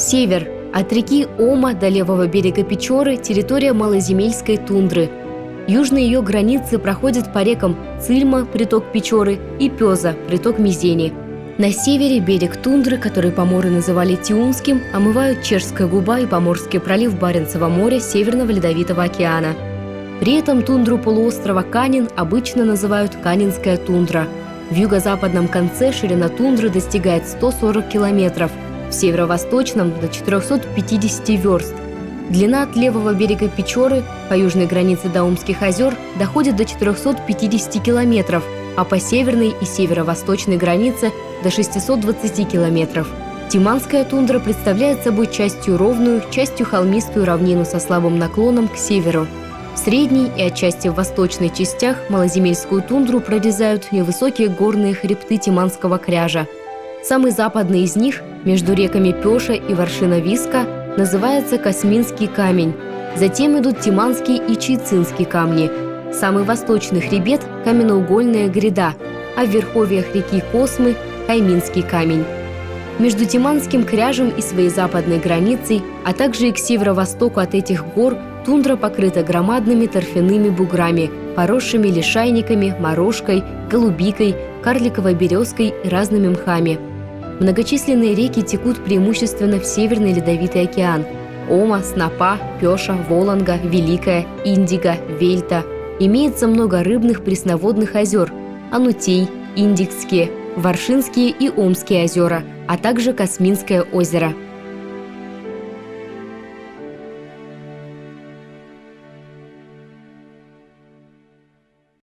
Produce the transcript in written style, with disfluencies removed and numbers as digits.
Север. От реки Ома до левого берега Печоры – территория малоземельской тундры. Южные ее границы проходят по рекам Цильма, приток Печоры, и Пеза, приток Мизени. На севере берег тундры, который поморы называли Тиумским, омывают Чешская губа и Поморский пролив Баренцева моря Северного Ледовитого океана. При этом тундру полуострова Канин обычно называют Канинская тундра. В юго-западном конце ширина тундры достигает 140 километров, в северо-восточном – до 450 верст. Длина от левого берега Печоры по южной границе Даумских озер доходит до 450 километров, а по северной и северо-восточной границе – до 620 километров. Тиманская тундра представляет собой частью ровную, частью холмистую равнину со слабым наклоном к северу. В средней и отчасти в восточной частях малоземельскую тундру прорезают невысокие горные хребты Тиманского кряжа. Самый западный из них, между реками Пеша и Варшина-Виска, называется Косминский камень. Затем идут Тиманский и Чайцинский камни. Самый восточный хребет – каменноугольная гряда, а в верховьях реки Космы – Кайминский камень. Между Тиманским кряжем и своей западной границей, а также и к северо-востоку от этих гор, тундра покрыта громадными торфяными буграми, поросшими лишайниками, морожкой, голубикой, карликовой березкой и разными мхами. Многочисленные реки текут преимущественно в Северный Ледовитый океан – Ома, Снопа, Пеша, Волонга, Великая, Индиго, Вельта. Имеется много рыбных пресноводных озер – Анутей, Индигские, Варшинские и Омские озера, а также Косминское озеро.